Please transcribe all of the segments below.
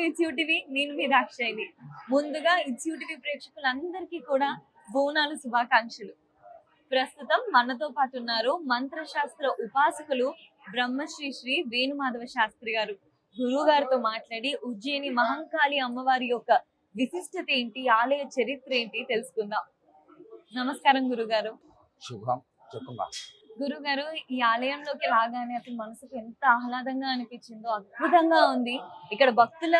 To it's నేను మీ దాక్షాయిని. ముందుగా it's ప్రేక్షకులందరికీ కూడా బోనాలు శుభాకాంక్షలు. ప్రస్తుతం మనతో పాటు ఉన్నారు మంత్రశాస్త్ర ఉపాసకులు బ్రహ్మశ్రీ శ్రీ వేణుమాధవ శాస్త్రి గారు. గురువు గారితో మాట్లాడి ఉజ్జయిని మహంకాళి అమ్మవారి యొక్క విశిష్టత ఏంటి, ఆలయ చరిత్ర ఏంటి తెలుసుకుందాం. నమస్కారం గురుగారు. శుభం. చెప్పమ్మా. గురుగారు, ఈ ఆలయంలోకి రాగానే అసలు మనసుకు ఎంత ఆహ్లాదంగా అనిపించిందో, అద్భుతంగా ఉంది. ఇక్కడ భక్తుల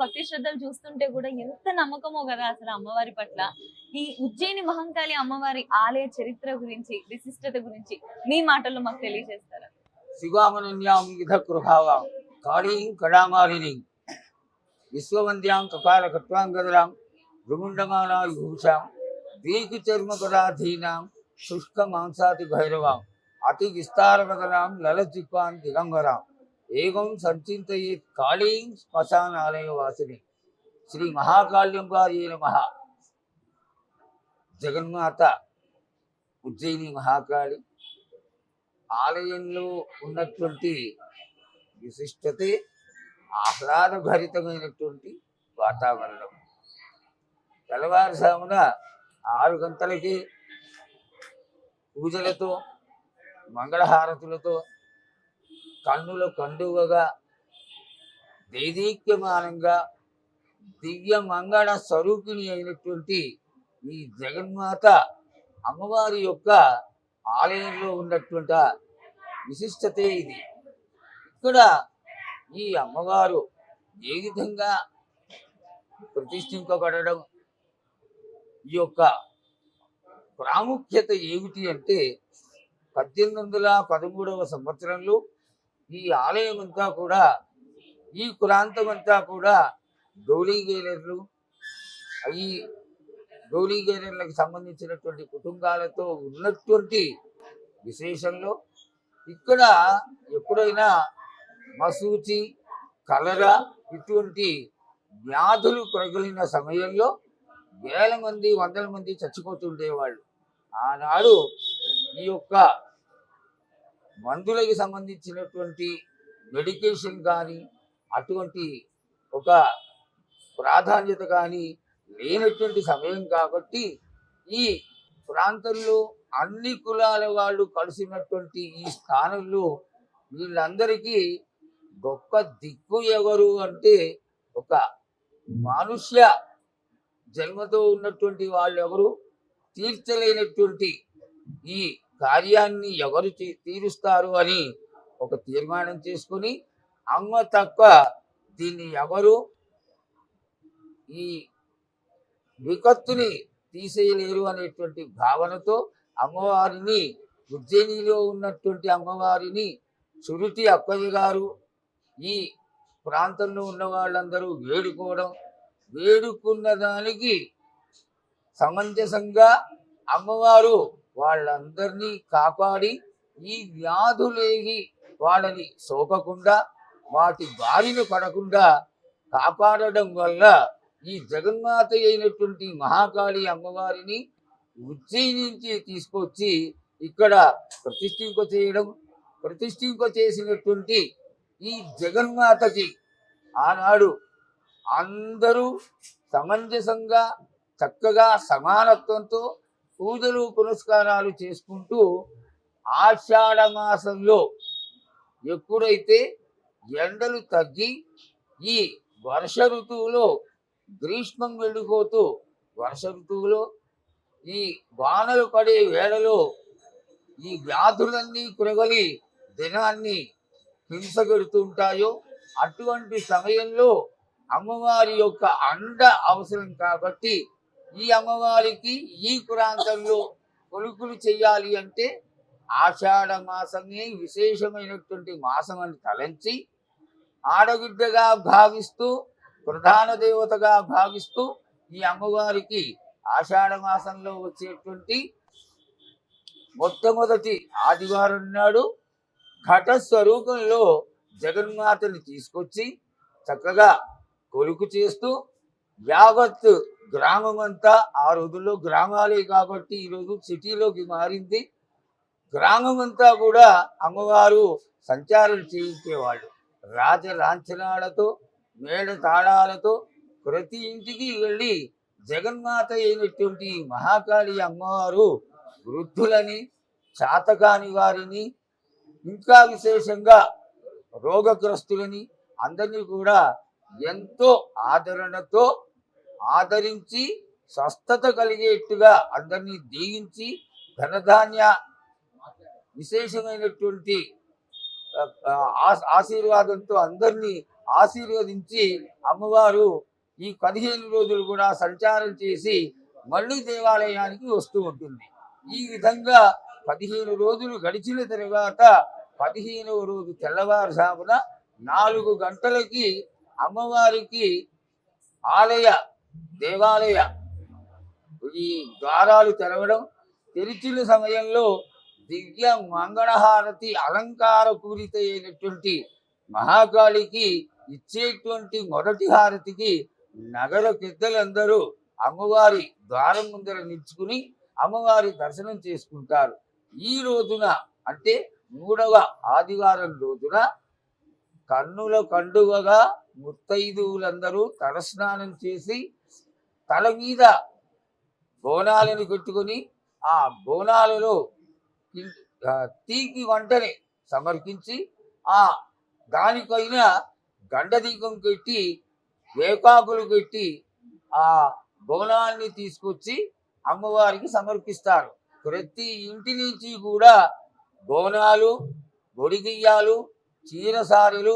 భక్తి శ్రద్ధలు చూస్తుంటే కూడా ఎంత నమ్మకమో కదా అసలు అమ్మవారి పట్ల. ఈ ఉజ్జయిని మహంకాళి అమ్మవారి ఆలయ చరిత్ర గురించి, విశిష్టత గురించి మీ మాటల్లో మాకు తెలియజేస్తారా? శివామనన్యాం విధ గృహావాం కాళీం కళామాలిని విశ్వవంద్యాం కపాల కట్వాంగదరాం భృగుండమాలా విభూషాం దీకి చర్మ కళాధీనాం శుష్క మాంసాతి భైరవాం అతి విస్తారవదనాం లలజిక్వాన్ దిగంబరాం ఏకం సంచింతయేత్ కాళీం శ్మశానాలయ వాసిని శ్రీ మహాకాళ్యంగారీ నమః. జగన్మాత ఉజ్జయిని మహాకాళి ఆలయంలో ఉన్నటువంటి విశిష్టతే ఆహ్లాదభరితమైనటువంటి వాతావరణం. తెల్లవారుజామున 6 గంటలకి పూజలతో మంగళహారతులతో కన్నుల కండువగా దైదీక్యమానంగా దివ్య మంగళ స్వరూపిణి అయినటువంటి ఈ జగన్మాత అమ్మవారి యొక్క ఆలయంలో ఉన్నటువంటి విశిష్టతే ఇది. ఇక్కడ ఈ అమ్మవారు ఏ విధంగా ప్రతిష్ఠింపబడడం, ఈ యొక్క ప్రాముఖ్యత ఏమిటి అంటే 1813వ సంవత్సరంలో ఈ ఆలయం అంతా కూడా, ఈ ప్రాంతం అంతా కూడా గౌలీగేలర్లు, ఈ గౌలీగేలర్లకు సంబంధించినటువంటి కుటుంబాలతో ఉన్నటువంటి విశేషంలో ఇక్కడ ఎప్పుడైనా మసూచి, కలరా ఇటువంటి వ్యాధులు ప్రగలిన సమయంలో వేల మంది, వందల మంది చచ్చిపోతుండేవాళ్ళు. ఆనాడు ఈ యొక్క మందులకి సంబంధించినటువంటి మెడికేషన్ కానీ అటువంటి ఒక ప్రాధాన్యత కానీ లేనటువంటి సమయం కాబట్టి ఈ ప్రాంతంలో అన్ని కులాల వాళ్ళు కలిసినటువంటి ఈ స్థానంలో వీళ్ళందరికీ గొప్ప దిక్కు ఎవరు అంటే ఒక మనుష్య జన్మతో ఉన్నటువంటి వాళ్ళు ఎవరు తీర్చలేనటువంటి ఈ కార్యాన్ని ఎవరు తీరుస్తారు అని ఒక తీర్మానం చేసుకుని, అమ్మ తప్ప దీన్ని ఎవరు ఈ విపత్తుని తీసేయలేరు అనేటువంటి భావనతో అమ్మవారిని, ఉజ్జయినిలో ఉన్నటువంటి అమ్మవారిని సురుటి అక్కయ్య గారు ఈ ప్రాంతంలో ఉన్న వాళ్ళందరూ వేడుకున్న దానికి సమంజసంగా అమ్మవారు వాళ్ళందరినీ కాపాడి ఈ వ్యాధులేగి వాళ్ళని సోకకుండా, వాటి బారిన పడకుండా కాపాడడం వల్ల ఈ జగన్మాత అయినటువంటి మహాకాళి అమ్మవారిని ఉజ్జయిని నుంచి తీసుకొచ్చి ఇక్కడ ప్రతిష్ఠింపచేసినటువంటి ఈ జగన్మాతకి ఆనాడు అందరూ సమంజసంగా చక్కగా సమానత్వంతో పూజలు పునస్కారాలు చేసుకుంటూ ఆషాఢ మాసంలో ఎప్పుడైతే ఎండలు తగ్గి ఈ వర్ష ఋతువులో, గ్రీష్మం వెళ్ళిపోతూ వర్ష ఋతువులో ఈ వానలు పడే వేళలో ఈ వ్యాధులన్నీ కురగలి దినాన్ని హింసగెడుతుంటాయో అటువంటి సమయంలో అమ్మవారి యొక్క అండ అవసరం కాబట్టి ఈ అమ్మవారికి ఈ ప్రాంతంలో కొలుకులు చెయ్యాలి అంటే ఆషాఢ మాసమే విశేషమైనటువంటి మాసం అని తలంచి ఆడబిడ్డగా భావిస్తూ, ప్రధాన దేవతగా భావిస్తూ ఈ అమ్మవారికి ఆషాఢ మాసంలో వచ్చేటువంటి మొట్టమొదటి ఆదివారం నాడు ఘట స్వరూపంలో జగన్మాతని తీసుకొచ్చి చక్కగా కొలుకు చేస్తూ యావత్ గ్రామం అంతా, ఆ రోజుల్లో గ్రామాలే కాబట్టి ఈరోజు సిటీలోకి మారింది, గ్రామం అంతా కూడా అమ్మవారు సంచారం చేయించేవాళ్ళు. రాజ లాంఛనాలతో మేడ తాళాలతో ప్రతి ఇంటికి వెళ్ళి జగన్మాత అయినటువంటి మహాకాళి అమ్మవారు వృద్ధులని, చాతకాని వారిని, ఇంకా విశేషంగా రోగగ్రస్తులని అందరినీ కూడా ఎంతో ఆదరణతో ఆదరించి స్వస్థత కలిగేట్టుగా అందరినీ దీవించి ధనధాన్య విశేషమైనటువంటి ఆశీర్వాదంతో అందరినీ ఆశీర్వదించి అమ్మవారు ఈ 15 రోజులు కూడా సంచారం చేసి మళ్ళీ దేవాలయానికి వస్తూ ఉంటుంది. ఈ విధంగా 15 రోజులు గడిచిన తర్వాత 15వ రోజు తెల్లవారుజామున 4 గంటలకి అమ్మవారికి దేవాలయ ఈ ద్వారాలు తెరవడం, తెరిచిన సమయంలో దివ్య మంగళహారతి అలంకార పూరిత అయినటువంటి మహాకాళికి ఇచ్చేటువంటి మొదటి హారతికి నగర పెద్దలందరూ అమ్మవారి ద్వారం ముందర నిల్చుకుని అమ్మవారి దర్శనం చేసుకుంటారు. ఈ రోజున అంటే 3వ ఆదివారం రోజున కన్నుల కండువగా ముత్తైదువులందరూ తలస్నానం చేసి తల మీద బోనాలను పెట్టుకొని ఆ బోనాలలో తీకి వంటని సమర్పించి ఆ దానిపైన గండదీపం పెట్టి వేపాకులు పెట్టి ఆ బోనాన్ని తీసుకొచ్చి అమ్మవారికి సమర్పిస్తారు. ప్రతి ఇంటి నుంచి కూడా బోనాలు, బొడిగియ్యాలు, చీరసారులు,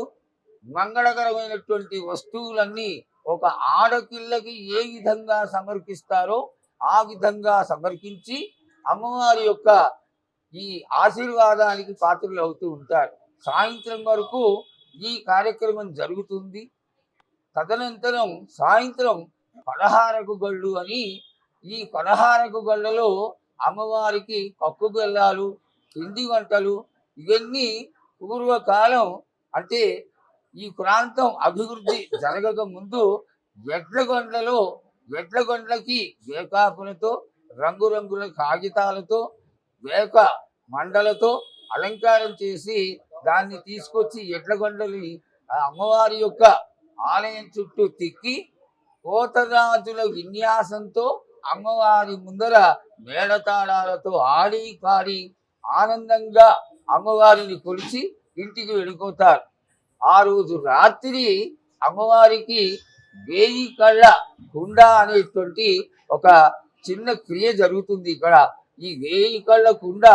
మంగళకరమైనటువంటి వస్తువులన్నీ ఒక ఆడపిల్లకి ఏ విధంగా సమర్పిస్తారో ఆ విధంగా సమర్పించి అమ్మవారి యొక్క ఈ ఆశీర్వాదానికి పాత్రలు అవుతూ ఉంటారు. సాయంత్రం వరకు ఈ కార్యక్రమం జరుగుతుంది. తదనంతరం సాయంత్రం పలహారపు గళ్ళు అని, ఈ పలహారపు గళ్ళలో అమ్మవారికి కక్కు బెల్లాలు, పిండి వంటలు ఇవన్నీ పూర్వకాలం అంటే ఈ ప్రాంతం అభివృద్ధి జరగక ముందు ఎడ్లగొండ్లకి వేకాకులతో, రంగురంగుల కాగితాలతో, వేక మండలతో అలంకారం చేసి దాన్ని తీసుకొచ్చి ఎడ్లగొండలి అమ్మవారి యొక్క ఆలయం చుట్టూ తిక్కి కోతరాజుల విన్యాసంతో అమ్మవారి ముందర మేడతాళాలతో ఆడి పాడి ఆనందంగా అమ్మవారిని కొలిచి ఇంటికి వెళ్ళిపోతారు. ఆ రోజు రాత్రి అమ్మవారికి 1000 కళ్ళ కుండ అనేటువంటి ఒక చిన్న క్రియ జరుగుతుంది. ఇక్కడ ఈ 1000 కళ్ళ కుండ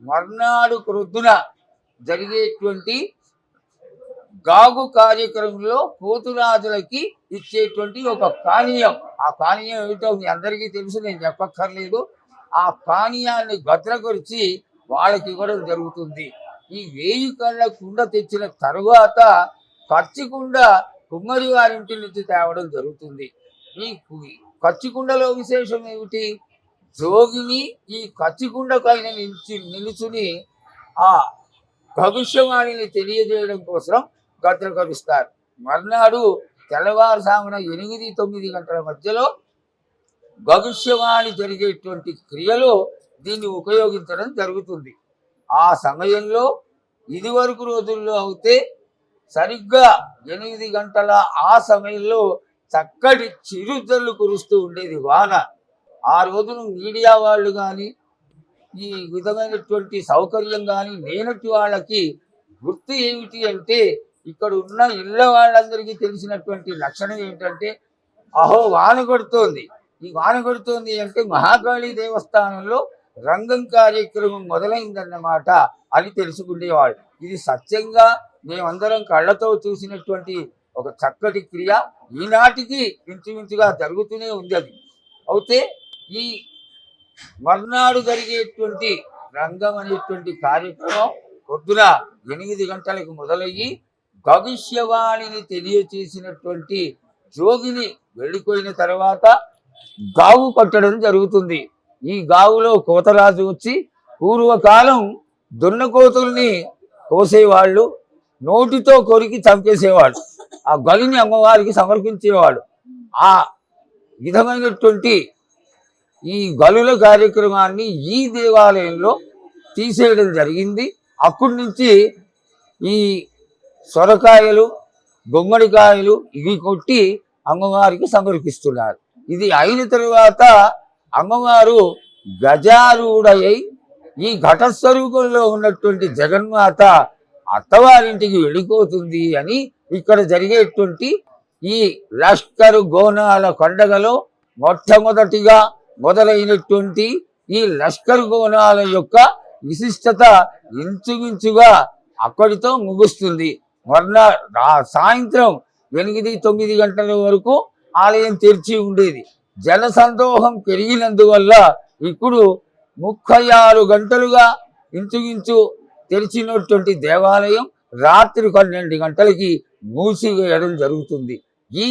మర్నాడు ప్రొద్దున జరిగేటువంటి గాగు కార్యక్రమంలో పోతురాజులకి ఇచ్చేటువంటి ఒక పానీయం. ఆ పానీయం ఏమిటో మీ అందరికీ తెలుసు, నేను చెప్పక్కర్లేదు. ఆ పానీయాన్ని భద్రపరిచి వాళ్ళకి ఇవ్వడం జరుగుతుంది. ఈ 1000 కళ్ళ కుండ తెచ్చిన తరువాత కచ్చికుండ కుమ్మరి వారింటి నుంచి తేవడం జరుగుతుంది. ఈ కచ్చికుండలో విశేషం ఏమిటి? జోగిని ఈ కచ్చికుండ పైన నిలుచుని ఆ భవిష్యవాణిని తెలియజేయడం కోసం భద్రపరుస్తారు. మర్నాడు తెల్లవారుజామున 8-9 గంటల మధ్యలో భవిష్యవాణి జరిగేటువంటి క్రియలో దీన్ని ఉపయోగించడం జరుగుతుంది. ఆ సమయంలో ఇదివరకు రోజుల్లో అయితే సరిగ్గా 8 గంటల ఆ సమయంలో చక్కటి చిరుజల్లు కురుస్తూ ఉండేది వాన. ఆ రోజున మీడియా వాళ్ళు కానీ ఈ విధమైనటువంటి సౌకర్యం కానీ లేనట్టు వాళ్ళకి గుర్తు ఏమిటి అంటే, ఇక్కడ ఉన్న ఇళ్ళ వాళ్ళందరికీ తెలిసినటువంటి లక్షణం ఏంటంటే, అహో వాన కొడుతోంది, ఈ వాన కొడుతోంది అంటే మహాకాళి దేవస్థానంలో రంగం కార్యక్రమం మొదలైందన్నమాట అని తెలుసుకునేవాళ్ళు. ఇది సత్యంగా మేమందరం కళ్ళతో చూసినటువంటి ఒక చక్కటి క్రియ ఈనాటికి ఇంచుమించుగా జరుగుతూనే ఉంది. అది అయితే ఈ మర్నాడు జరిగేటువంటి రంగం అనేటువంటి కార్యక్రమం పొద్దున 8 గంటలకు మొదలయ్యి భవిష్యవాణిని తెలియచేసినటువంటి జోగిని వెళ్ళిపోయిన తర్వాత గావు పట్టడం జరుగుతుంది. ఈ గావులో కోతరాజు వచ్చి, పూర్వకాలం దున్నకోతుల్ని కోసేవాళ్ళు, నోటితో కొరికి చంపేసేవాడు, ఆ గలిని అమ్మవారికి సమర్పించేవాడు. ఆ విధమైనటువంటి ఈ గలుల కార్యక్రమాన్ని ఈ దేవాలయంలో తీసేయడం జరిగింది. అక్కడి నుంచి ఈ సొరకాయలు, గుమ్మడికాయలు ఇవి కొట్టి అమ్మవారికి సమర్పిస్తున్నారు. ఇది అయిన తరువాత అమ్మవారు గజారూఢయై ఈ ఘటస్వరూపంలో ఉన్నటువంటి జగన్మాత అత్తవారింటికి వెళ్ళిపోతుంది అని ఇక్కడ జరిగేటువంటి ఈ లష్కరు గోనాల పండగలో మొట్టమొదటిగా మొదలైనటువంటి ఈ లష్కరు గోనాల యొక్క విశిష్టత ఇంచుమించుగా అక్కడితో ముగుస్తుంది. సాయంత్రం 8-9 గంటల వరకు ఆలయం తెరిచి ఉండేది. జనసందోహం పెరిగినందువల్ల ఇప్పుడు 36 గంటలుగా ఇంచుమించు తెరిచినటువంటి దేవాలయం రాత్రి 12 గంటలకి మూసివేయడం జరుగుతుంది. ఈ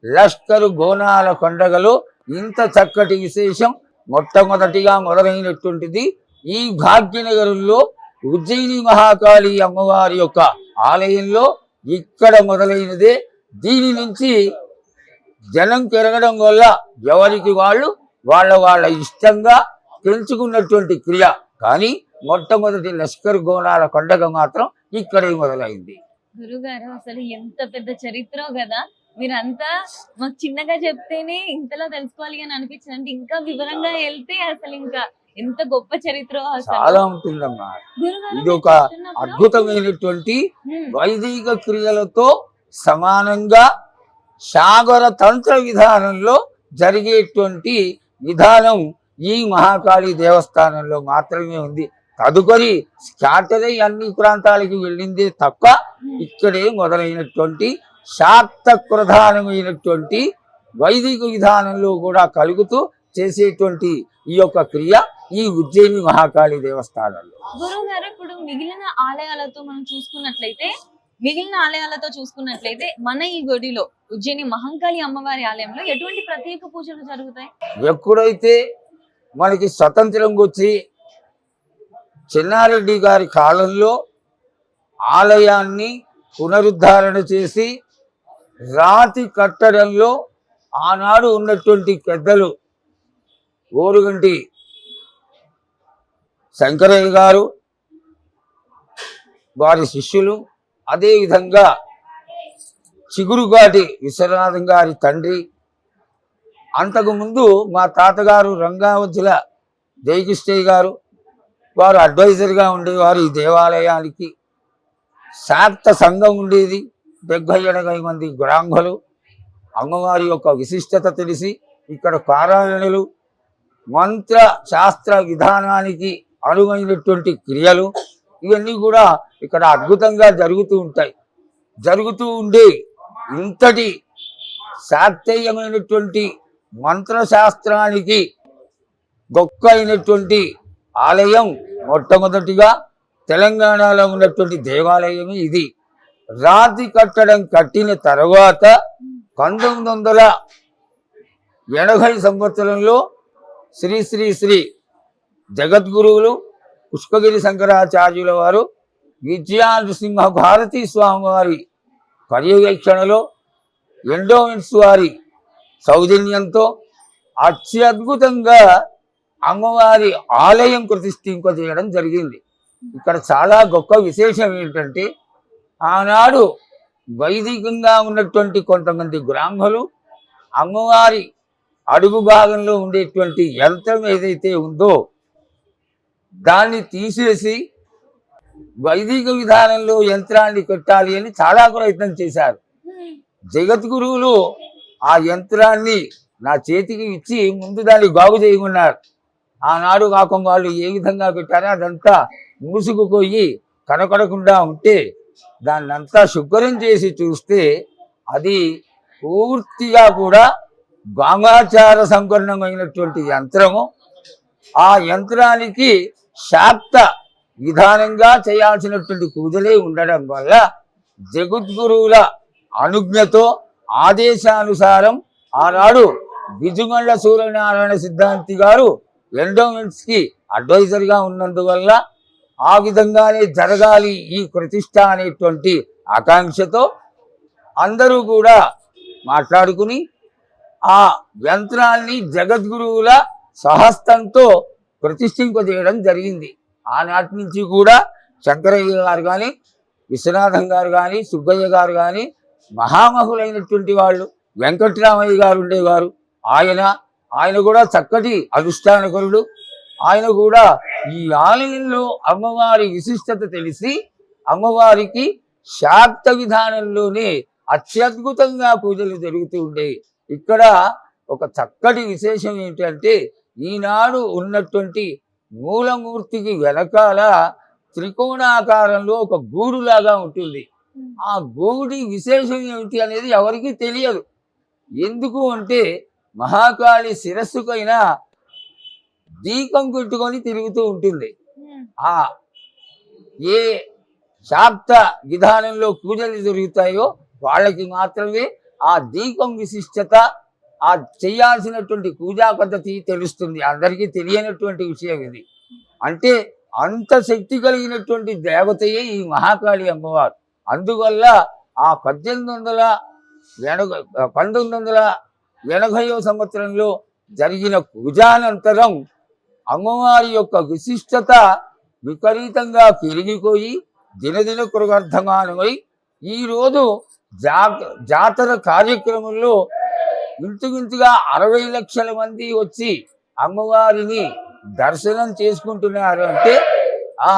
లష్కరు గోనాల పండగలో ఇంత చక్కటి విశేషం మొట్టమొదటిగా మొదలైనటువంటిది ఈ భాగ్యనగరంలో ఉజ్జయిని మహాకాళి అమ్మవారి యొక్క ఆలయంలో ఇక్కడ మొదలైనదే. దీని నుంచి జనం పెరగడం వల్ల ఎవరికి వాళ్ళు వాళ్ళ ఇష్టంగా పెంచుకున్నటువంటి క్రియ. కానీ మొట్టమొదటి లష్కర్ గోనాల పండగ మాత్రం ఇక్కడే మొదలైంది. గురుగారు అసలు ఎంత పెద్ద చరిత్ర కదా, మీరంతా మాకు చిన్నగా చెప్తేనే ఇంతలా తెలుసుకోవాలి అని అనిపించింది. అంటే ఇంకా వివరంగా వెళ్తే అసలు ఇంకా ఎంత గొప్ప చరిత్ర చాలా ఉంటుందమ్మా. ఇది ఒక అద్భుతమైనటువంటి వైదిక క్రియలతో సమానంగా సాగర తంత్ర విధానంలో జరిగేటువంటి విధానం ఈ మహాకాళి దేవస్థానంలో మాత్రమే ఉంది. తదుపరి స్కాటర్ అయి అన్ని ప్రాంతాలకి వెళ్ళిందే తప్ప ఇక్కడే మొదలైనటువంటి శాక్త ప్రధానమైనటువంటి వైదిక విధానంలో కూడా కలుగుతూ చేసేటువంటి ఈ యొక్క క్రియ ఈ ఉజ్జయిని మహాకాళి దేవస్థానంలో. గురువు గారు, ఇప్పుడు మిగిలిన ఆలయాలతో చూసుకున్నట్లయితే మన ఈ గుడిలో ఉజ్జయిని మహంకాళి అమ్మవారి ఆలయంలో ఎటువంటి ప్రత్యేక పూజలు జరుగుతాయి? ఎప్పుడైతే మనకి స్వతంత్రం వచ్చి చెన్నారెడ్డి గారి కాలంలో ఆలయాన్ని పునరుద్ధరణ చేసి రాతి కట్టడంలో ఆనాడు ఉన్నటువంటి పెద్దలు ఓరుగంటి శంకరయ్య గారు, వారి శిష్యులు, అదేవిధంగా చిగురుగాటి విశ్వనాథం గారి తండ్రి, అంతకుముందు మా తాతగారు రంగావజ్జుల జయకృష్ణయ్య గారు, వారు అడ్వైజర్గా ఉండేవారు ఈ దేవాలయానికి. శాక్త సంఘం ఉండేది, 70-80 మంది బ్రాహ్మలు. అమ్మవారి యొక్క విశిష్టత తెలిసి ఇక్కడ పారాయణలు, మంత్ర శాస్త్ర విధానానికి అనువైనటువంటి క్రియలు ఇవన్నీ కూడా ఇక్కడ అద్భుతంగా జరుగుతూ ఉంటాయి. జరుగుతూ ఉండే ఇంతటి శాక్తేయమైనటువంటి మంత్రశాస్త్రానికి గొప్ప అయినటువంటి ఆలయం మొట్టమొదటిగా తెలంగాణలో ఉన్నటువంటి దేవాలయమే ఇది. రాతి కట్టడం కట్టిన తర్వాత 1980 సంవత్సరంలో శ్రీ శ్రీ శ్రీ జగద్గురువులు పుష్పగిరి శంకరాచార్యుల వారు విజయానృసింహ భారతీ స్వామి వారి పర్యవేక్షణలో ఎండోమెంట్స్ వారి సౌజన్యంతో అత్యద్భుతంగా అమ్మవారి ఆలయం ప్రతిష్ఠింపజేయడం జరిగింది. ఇక్కడ చాలా గొప్ప విశేషం ఏంటంటే, ఆనాడు వైదికంగా ఉన్నటువంటి కొంతమంది బ్రాహ్మలు అమ్మవారి అడుగు భాగంలో ఉండేటువంటి యంత్రం ఏదైతే ఉందో దాన్ని తీసేసి వైదిక విధానంలో యంత్రాన్ని పెట్టాలి అని చాలా ప్రయత్నం చేశారు. జగద్గురువులు ఆ యంత్రాన్ని నా చేతికి ఇచ్చి ముందు దాన్ని బాగు చేయమన్నారు. ఆనాడు కాకం వాళ్ళు ఏ విధంగా పెట్టారో అదంతా మూసుకుపోయి కనపడకుండా ఉంటే దాన్నంతా శుభ్రం చేసి చూస్తే అది పూర్తిగా కూడా గామాచార సంపన్నమైనటువంటి యంత్రము. ఆ యంత్రానికి శాక్త విధానంగా చేయాల్సినటువంటి పూజలే ఉండడం వల్ల జగద్గురువుల అనుజ్ఞతో ఆదేశానుసారం ఆనాడు బిజుగండ్ల సూర్యనారాయణ సిద్ధాంతి గారు ఎండోమెంట్స్కి అడ్వైజర్గా ఉన్నందువల్ల ఆ విధంగానే జరగాలి ఈ ప్రతిష్ట అనేటువంటి ఆకాంక్షతో అందరూ కూడా మాట్లాడుకుని ఆ యంత్రాన్ని జగద్గురువుల సహస్తంతో ప్రతిష్ఠింపజేయడం జరిగింది. ఆనాటి నుంచి కూడా శంకరయ్య గారు కానీ, విశ్వనాథం గారు కానీ, సుబ్బయ్య గారు కానీ మహామహులైనటువంటి వాళ్ళు వెంకట్రామయ్య గారు ఉండేవారు. ఆయన కూడా చక్కటి అనుష్ఠానకరుడు. ఆయన కూడా ఈ ఆలయంలో అమ్మవారి విశిష్టత తెలిసి అమ్మవారికి శాక్త విధానంలోనే అత్యద్భుతంగా పూజలు జరుగుతూ ఉండేవి. ఇక్కడ ఒక చక్కటి విశేషం ఏంటంటే ఈనాడు ఉన్నటువంటి మూలమూర్తికి వెనకాల త్రికోణాకారంలో ఒక గూడులాగా ఉంటుంది. ఆ గూడి విశేషం ఏమిటి అనేది ఎవరికీ తెలియదు. ఎందుకు అంటే మహాకాళి శిరస్సుకైనా దీపం పెట్టుకొని తిరుగుతూ ఉంటుంది. ఆ ఏ శాక్త విధానంలో పూజలు జరుగుతాయో వాళ్ళకి మాత్రమే ఆ దీపం విశిష్టత, ఆ చేయాల్సినటువంటి పూజా పద్ధతి తెలుస్తుంది. అందరికీ తెలియనటువంటి విషయం ఇది. అంటే అంత శక్తి కలిగినటువంటి దేవతయే ఈ మహాకాళి అమ్మవారు. అందువల్ల ఆ 1980వ సంవత్సరంలో జరిగిన పూజానంతరం అమ్మవారి యొక్క విశిష్టత విపరీతంగా పెరిగిపోయి దినదిన కృగర్థమానమై ఈరోజు జాతర కార్యక్రమంలో ఇంచుమించుగా 60 లక్షల మంది వచ్చి అమ్మవారిని దర్శనం చేసుకుంటున్నారు. అంటే ఆ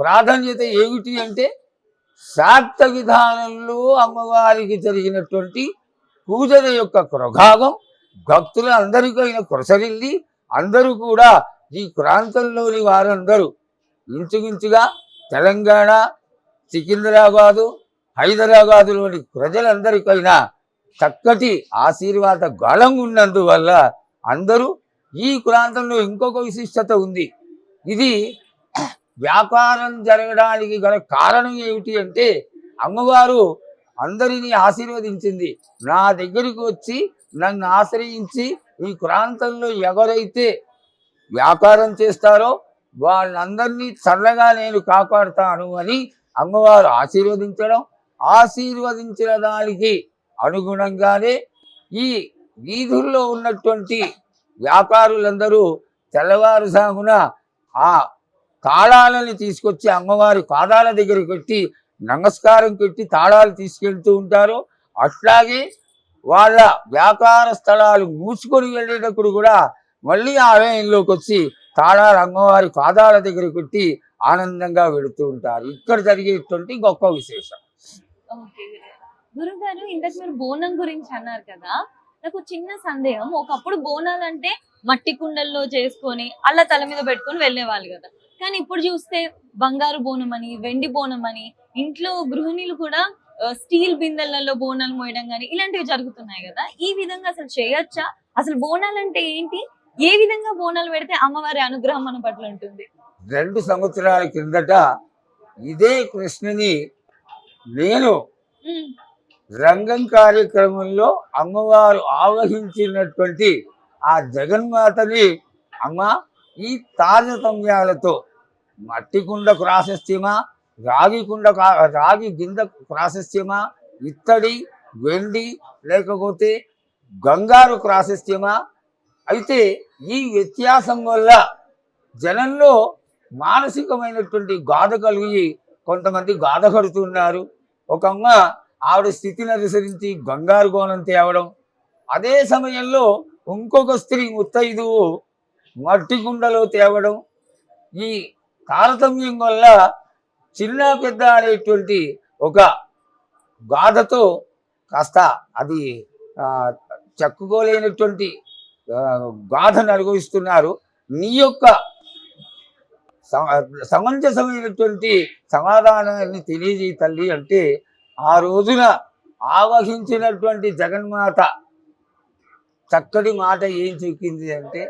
ప్రాధాన్యత ఏమిటి అంటే శాక్త విధానంలో అమ్మవారికి జరిగినటువంటి పూజల యొక్క ప్రభావం భక్తులు అందరికైనా కొరసరిల్లి అందరూ కూడా ఈ ప్రాంతంలోని వారందరూ ఇంచుమించుగా తెలంగాణ, సికింద్రాబాదు, హైదరాబాదులోని ప్రజలందరికైనా చక్కటి ఆశీర్వాద గాలం ఉన్నందువల్ల అందరూ ఈ ప్రాంతంలో ఇంకొక విశిష్టత ఉంది. ఇది వ్యాపారం జరగడానికి గల కారణం ఏమిటి అంటే అమ్మవారు అందరినీ ఆశీర్వదించింది. నా దగ్గరికి వచ్చి నన్ను ఆశ్రయించి ఈ ప్రాంతంలో ఎవరైతే వ్యాపారం చేస్తారో వాళ్ళందరినీ చల్లగా నేను కాపాడుతాను అని అమ్మవారు ఆశీర్వదించిన దానికి అనుగుణంగానే ఈ వీధుల్లో ఉన్నటువంటి వ్యాపారులందరూ తెల్లవారుజామున ఆ తాళాలని తీసుకొచ్చి అమ్మవారి పాదాల దగ్గర పెట్టి నమస్కారం పెట్టి తాళాలు తీసుకెళ్తూ ఉంటారు. అట్లాగే వాళ్ళ వ్యాపార స్థలాలు మూసుకొని వెళ్ళేటప్పుడు కూడా మళ్ళీ ఆలయంలోకి వచ్చి తాళాలు అమ్మవారి పాదాల దగ్గర పెట్టి ఆనందంగా వెళుతూ ఉంటారు. ఇక్కడ జరిగేటువంటి గొప్ప విశేషం. గురుగారు, ఇంతకు మీరు బోనం గురించి అన్నారు కదా, నాకు చిన్న సందేహం. ఒకప్పుడు బోనాలు అంటే మట్టి కుండల్లో చేసుకొని అలా తల మీద పెట్టుకొని వెళ్ళేవాళ్ళు కదా, కానీ ఇప్పుడు చూస్తే బంగారు బోనం అని, వెండి బోనం అని, ఇంట్లో గృహిణులు కూడా స్టీల్ బిందెలలో బోనాలు మోయడం కానీ ఇలాంటివి జరుగుతున్నాయి కదా. ఈ విధంగా అసలు చేయొచ్చా? అసలు బోనాలు అంటే ఏంటి? ఏ విధంగా బోనాలు పెడితే అమ్మవారి అనుగ్రహం మన పట్ల ఉంటుంది? 2 సంవత్సరాల కిందట ఇదే ప్రశ్నని నేను రంగం కార్యక్రమంలో అమ్మవారు ఆవహించినటువంటి ఆ జగన్మాతని, అమ్మ ఈ తారతమ్యాలతో మట్టి కుండ ప్రాశస్త్యమా, రాగి గింజ ప్రాశస్త్యమా, ఇత్తడి, వెండి, లేకపోతే బంగారు ప్రాశస్త్యమా? అయితే ఈ వ్యత్యాసం వల్ల జనంలో మానసికమైనటువంటి గాథ కలిగి కొంతమంది గాథ కడుతున్నారు. ఒక అమ్మ ఆవిడ స్థితిని అనుసరించి బంగారు గోనం తేవడం, అదే సమయంలో ఇంకొక స్త్రీ ముత్తైదువు మట్టి కుండలో తేవడం. ఈ తారతమ్యం వల్ల చిన్న పెద్ద అనేటువంటి ఒక గాథతో కాస్త అది చెక్కుకోలేనటువంటి గాథను అనుభవిస్తున్నారు. నీ యొక్క సమంజసమైనటువంటి సమాధానాన్ని తెలియజేయి తల్లి అంటే ఆ రోజున ఆవహించినటువంటి జగన్మాత చక్కటి మాట ఏం చెప్పింది అంటే,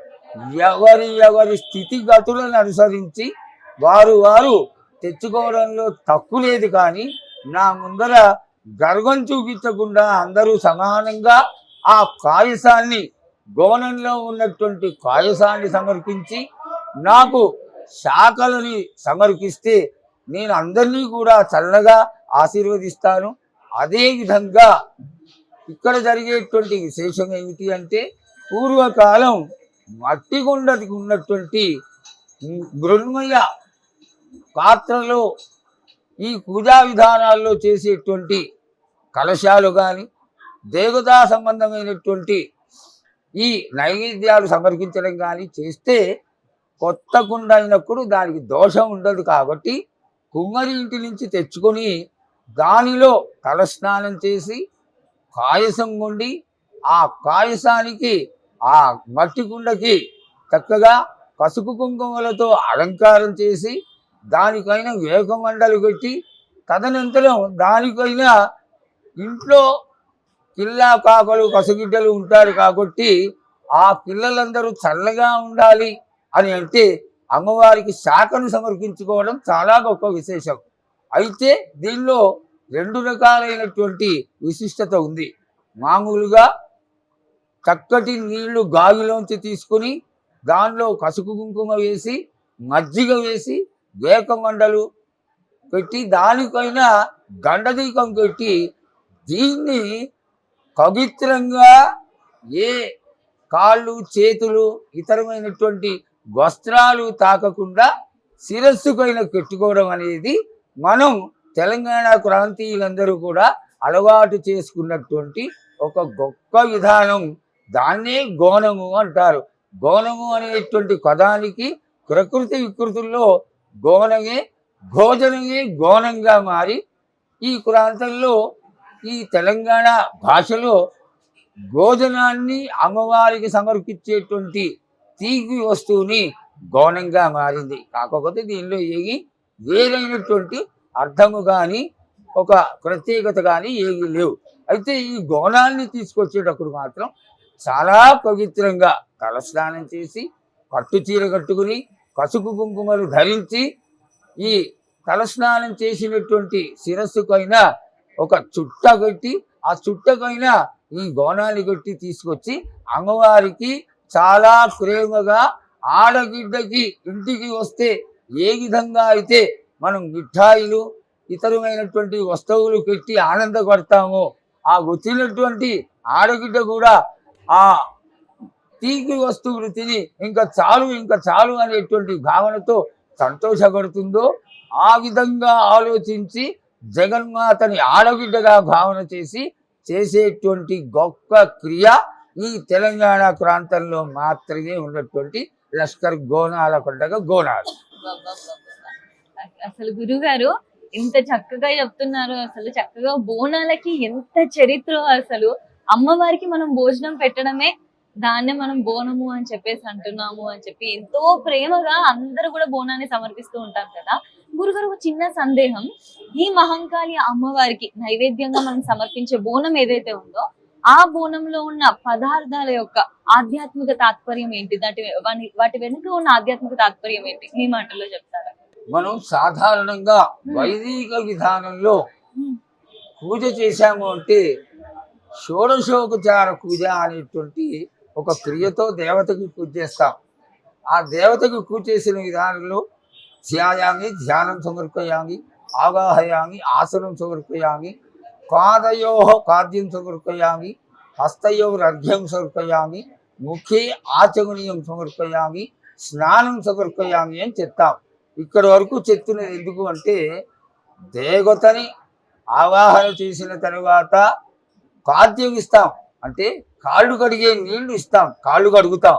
ఎవరి స్థితిగతులను అనుసరించి వారు తెచ్చుకోవడంలో తప్పు లేదు, కానీ నా ముందర గర్వం చూపించకుండా అందరూ సమానంగా ఆ కాయసాన్ని, గోనంలో ఉన్నటువంటి కాయసాన్ని సమర్పించి నాకు శాఖలని సమర్పిస్తే నేను అందరినీ కూడా చల్లగా ఆశీర్వదిస్తాను. అదేవిధంగా ఇక్కడ జరిగేటువంటి విశేషం ఏమిటి అంటే, పూర్వకాలం మట్టి గుండకి ఉన్నటువంటి మృణ్మయ పాత్రలో ఈ పూజా విధానాల్లో చేసేటువంటి కలశాలు కానీ దేవతా సంబంధమైనటువంటి ఈ నైవేద్యాలు సమర్పించడం కానీ చేస్తే కొత్త కుండ అయినప్పుడు దానికి దోషం ఉండదు. కాబట్టి కుమ్మరి ఇంటి నుంచి తెచ్చుకొని దానిలో తలస్నానం చేసి పాయసం వండి ఆ పాయసానికి ఆ మట్టి కుండకి చక్కగా పసుపు కుంకుమలతో అలంకారం చేసి దానిపైన వేకమండలు పెట్టి తదనంతరం దానిపైన ఇంట్లో పిల్లా కాకలు కసుగిడ్డలు ఉంటారు కాబట్టి ఆ పిల్లలందరూ చల్లగా ఉండాలి అని అంటే అమ్మవారికి శాఖను సమర్పించుకోవడం చాలా గొప్ప విశేషం. అయితే దీనిలో 2 రకాలైనటువంటి విశిష్టత ఉంది. మామూలుగా చక్కటి నీళ్లు గాలిలోంచి తీసుకుని దానిలో కసుపు కుంకుమ వేసి మజ్జిగ వేసి వేకమండలు పెట్టి దానిపైన గండదీపం పెట్టి దీన్ని పవిత్రంగా ఏ కాళ్ళు చేతులు ఇతరమైనటువంటి వస్త్రాలు తాకకుండా శిరస్సు పైన పెట్టుకోవడం అనేది మనం తెలంగాణ ప్రాంతీయులందరూ కూడా అలవాటు చేసుకున్నటువంటి ఒక గొప్ప విధానం. దాన్నే గోనము అంటారు. గోనము అనేటువంటి పదానికి ప్రకృతి వికృతుల్లో గోనమే భోజనమే గోనంగా మారి ఈ ప్రాంతంలో ఈ తెలంగాణ భాషలో భోజనాన్ని అమ్మవారికి సమర్పించేటువంటి తీపి వస్తువుని గౌనంగా మారింది. కాకపోతే దీనిలో ఏవి వేరైనటువంటి అర్థము కానీ ఒక ప్రత్యేకత కానీ ఏవి లేవు. అయితే ఈ గోణాన్ని తీసుకొచ్చేటప్పుడు మాత్రం చాలా పవిత్రంగా తలస్నానం చేసి పట్టు చీర కట్టుకుని పసుపు కుంకుమలు ధరించి ఈ తలస్నానం చేసినటువంటి శిరస్సుకైన ఒక చుట్ట కట్టి ఆ చుట్టకైన ఈ గోణాన్ని కట్టి తీసుకొచ్చి అమ్మవారికి చాలా ప్రేమగా ఆడగిడ్డకి ఇంటికి వస్తే ఏ విధంగా అయితే మనం మిఠాయిలు ఇతరమైనటువంటి వస్తువులు పెట్టి ఆనందపడతామో ఆ వచ్చినటువంటి ఆడగిడ్డ కూడా ఆ తీపి వస్తువులు తిని ఇంకా చాలు అనేటువంటి భావనతో సంతోషపడుతుందో ఆ విధంగా ఆలోచించి జగన్మాతని ఆడబిడ్డగా భావన చేసేటువంటి గొప్ప క్రియ ఈ తెలంగాణ ప్రాంతంలో మాత్రమే ఉన్నటువంటి లష్కర్ గోనాల పండుగ గోనాలు. అసలు గురుగారు ఇంత చక్కగా చెప్తున్నారు. అసలు చక్కగా బోనాలకి ఎంత చరిత్ర. అసలు అమ్మవారికి మనం భోజనం పెట్టడమే దాన్నే మనం బోనము అని చెప్పేసి అంటున్నాము అని చెప్పి ఎంతో ప్రేమగా అందరూ కూడా బోనాన్ని సమర్పిస్తూ ఉంటారు కదా. గురుగారు ఒక చిన్న సందేహం, ఈ మహంకాళి అమ్మవారికి నైవేద్యంగా మనం సమర్పించే బోనం ఏదైతే ఉందో ఆ బోనంలో ఉన్న పదార్థాల యొక్క ఆధ్యాత్మిక తాత్పర్యం ఏంటి? వాటి వెనుక ఉన్న ఆధ్యాత్మిక తాత్పర్యం ఏంటి మీ మాటల్లో చెప్తారా? మనం సాధారణంగా వైదిక విధానంలో పూజ చేశాము అంటే షోడశోపచార పూజ అనేటువంటి ఒక క్రియతో దేవతకి పూజ చేస్తాం. ఆ దేవతకి పూజ చేసిన విధానంలో ధ్యానం సమర్పయామి, ఆవాహయామి, ఆసనం సమర్పయామి, పాదయో కార్యం సమర్పయామి, హస్తయోరర్ఘ్యం సమర్పయామి, ముఖే ఆచమనీయం సమర్పయామి, స్నానం సమర్పయామి అని చెప్తాం. ఇక్కడ వరకు చెప్తున్నది ఎందుకు అంటే దేవతని ఆవాహన చేసిన తర్వాత పాద్యం ఇస్తాం, అంటే కాళ్ళు కడిగే నీళ్లు ఇస్తాం, కాళ్ళు కడుగుతాం.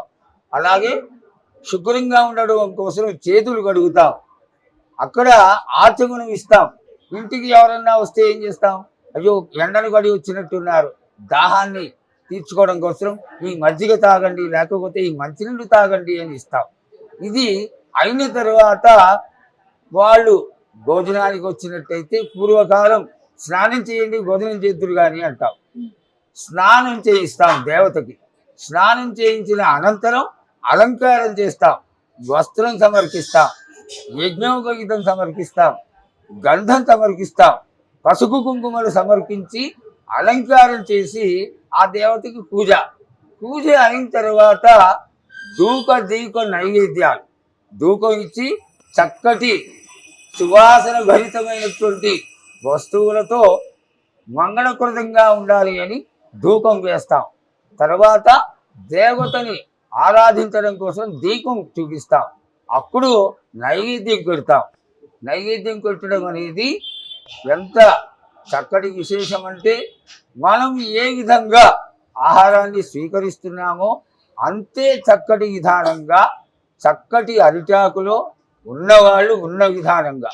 అలాగే శుభ్రంగా ఉండడం కోసం చేతులు కడుగుతాం. అక్కడ ఆచమనం ఇస్తాం. ఇంటికి ఎవరన్నా వస్తే ఏం చేస్తాం? అయ్యో ఎండను కడిగి వచ్చినట్టున్నారు, దాహాన్ని తీర్చుకోవడం కోసం ఈ మజ్జిగ తాగండి, లేకపోతే ఈ మంచినీళ్ళు తాగండి అని ఇస్తాం. ఇది అయిన తర్వాత వాళ్ళు భోజనానికి వచ్చినట్టయితే పూర్వకాలం స్నానం చేయండి భోజనం చేద్దురు కానీ అంటాం. స్నానం చేయిస్తాం దేవతకి. స్నానం చేయించిన అనంతరం అలంకారం చేస్తాం, వస్త్రం సమర్పిస్తాం, యజ్ఞోపవీతం సమర్పిస్తాం, గంధం సమర్పిస్తాం, పసుపు కుంకుమలు సమర్పించి అలంకారం చేసి ఆ దేవతకి పూజ అయిన తర్వాత దీప నైవేద్యాలు ధూపం ఇచ్చి చక్కటి సువాసన భరితమైనటువంటి వస్తువులతో మంగళప్రదంగా ఉండాలి అని ధూపం వేస్తాం. తర్వాత దేవతని ఆరాధించడం కోసం దీపం చూపిస్తాం. అప్పుడు నైవేద్యం పెడతాం. నైవేద్యం పెట్టడం అనేది ఎంత చక్కటి విశేషం అంటే మనం ఏ విధంగా ఆహారాన్ని స్వీకరిస్తున్నామో అంతే చక్కటి విధానంగా చక్కటి అరిటాకులో ఉన్నవాళ్ళు ఉన్న విధానంగా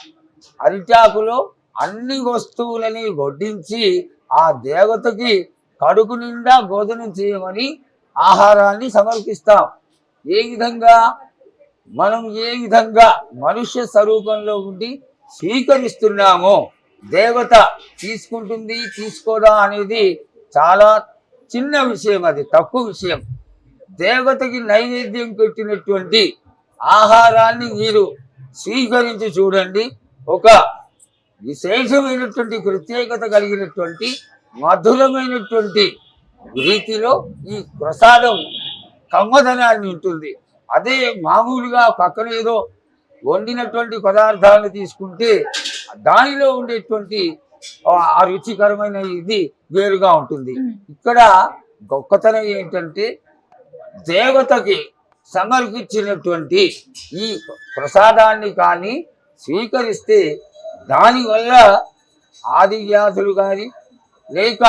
అరిటాకులో అన్ని వస్తువులని వడ్డించి ఆ దేవతకి కడుపు నిండా భోజనం చేయమని ఆహారాన్ని సమర్పిస్తాం. ఏ విధంగా మనం ఏ విధంగా మనుష్య స్వరూపంలో ఉండి స్వీకరిస్తున్నామో దేవత తీసుకుంటుంది తీసుకోదా అనేది చాలా చిన్న విషయం, అది తక్కువ విషయం. దేవతకి నైవేద్యం పెట్టినటువంటి ఆహారాన్ని మీరు స్వీకరించి చూడండి. ఒక విశేషమైనటువంటి ప్రత్యేకత కలిగినటువంటి మధురమైనటువంటి రీతిలో ఈ ప్రసాదం కమ్మదనాన్ని ఉంటుంది. అదే మామూలుగా పక్కన ఏదో వండినటువంటి పదార్థాలను తీసుకుంటే దానిలో ఉండేటువంటి ఆ రుచికరమైన ఇది వేరుగా ఉంటుంది. ఇక్కడ గొప్పతనం ఏంటంటే దేవతకి సమర్పించినటువంటి ఈ ప్రసాదాన్ని కానీ స్వీకరిస్తే దానివల్ల ఆది వ్యాధులు కానీ లేక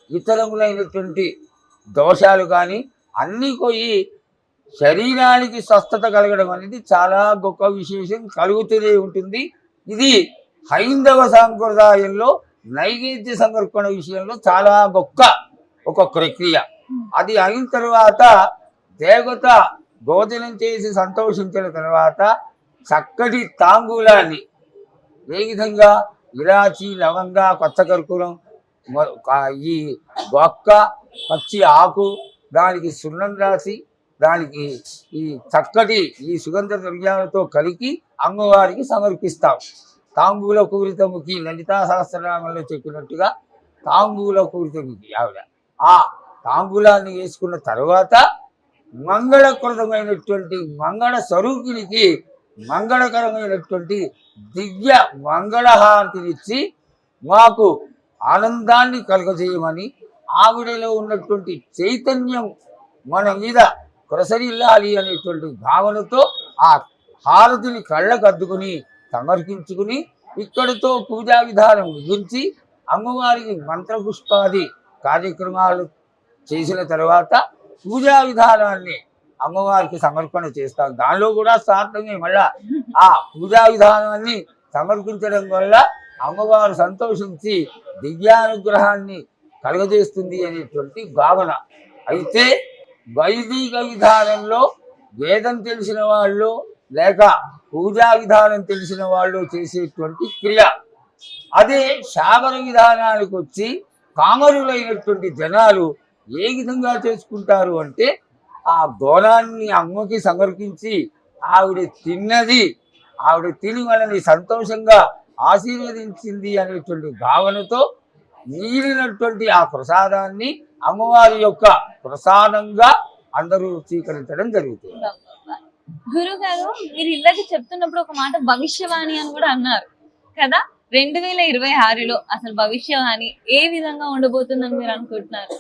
ఇతరములైనటువంటి దోషాలు కానీ అన్నీ పోయి శరీరానికి స్వస్థత కలగడం అనేది చాలా గొప్ప విశేషం కలుగుతూనే ఉంటుంది. ఇది హైందవ సాంప్రదాయంలో నైవేద్య సమర్పణ విషయంలో చాలా గొప్ప ఒక ప్రక్రియ. అది అయిన తర్వాత దేవత భోజనం చేసి సంతోషించిన తర్వాత చక్కటి తాంబూలాన్ని ఏ విధంగా ఇలాచి లవంగ కొత్త కర్పూరం ఈ ఒక్క పచ్చి ఆకు దానికి సున్నం రాసి దానికి ఈ చక్కటి ఈ సుగంధ ద్రవ్యాలతో కలిపి అమ్మవారికి సమర్పిస్తాం. తాంబూల పూరితముఖి లలితా సహస్రనామంలో చెప్పినట్టుగా తాంబూల పూరితముఖి ఆవిడ ఆ తాంబూలాన్ని వేసుకున్న తర్వాత మంగళకృతమైనటువంటి మంగళ స్వరూపినికి మంగళకరమైనటువంటి దివ్య మంగళహారతినిచ్చి మాకు ఆనందాన్ని కలుగజేయమని ఆవిడలో ఉన్నటువంటి చైతన్యం మన మీద ప్రసరిల్లాలి అనేటువంటి భావనతో ఆ హారతిని కళ్ళకు అద్దుకుని సమర్పించుకుని ఇక్కడితో పూజా విధానం ముగించి అమ్మవారికి మంత్రపుష్పాది కార్యక్రమాలు చేసిన తర్వాత పూజా విధానాన్ని అమ్మవారికి సమర్పణ చేస్తాం. దానిలో కూడా సార్థమే మళ్ళా ఆ పూజా విధానాన్ని సమర్పించడం వల్ల అమ్మవారు సంతోషించి దివ్యానుగ్రహాన్ని కలుగజేస్తుంది అనేటువంటి భావన. అయితే వైదిక విధానంలో వేదం తెలిసిన వాళ్ళు లేక పూజా విధానం తెలిసిన వాళ్ళు చేసేటువంటి క్రియ. అదే శాబర విధానానికి వచ్చి కామరులైనటువంటి జనాలు ఏ విధంగా చేసుకుంటారు అంటే ఆ బోనాన్ని అమ్మకి సమర్పించి ఆవిడ తిన్నది ఆవిడ తిని మనని సంతోషంగా ఆశీర్వదించింది అనేటువంటి భావనతో మిగిలినటువంటి ఆ ప్రసాదాన్ని అమ్మవారి యొక్క ప్రసాదంగా అందరూ స్వీకరించడం జరుగుతుంది. గురువు గారు, మీరు ఇందాక చెప్తున్నప్పుడు ఒక మాట భవిష్యవాణి అని కూడా అన్నారు కదా. 2026లో అసలు భవిష్యవాణి ఏ విధంగా ఉండబోతుందని మీరు అనుకుంటున్నారు?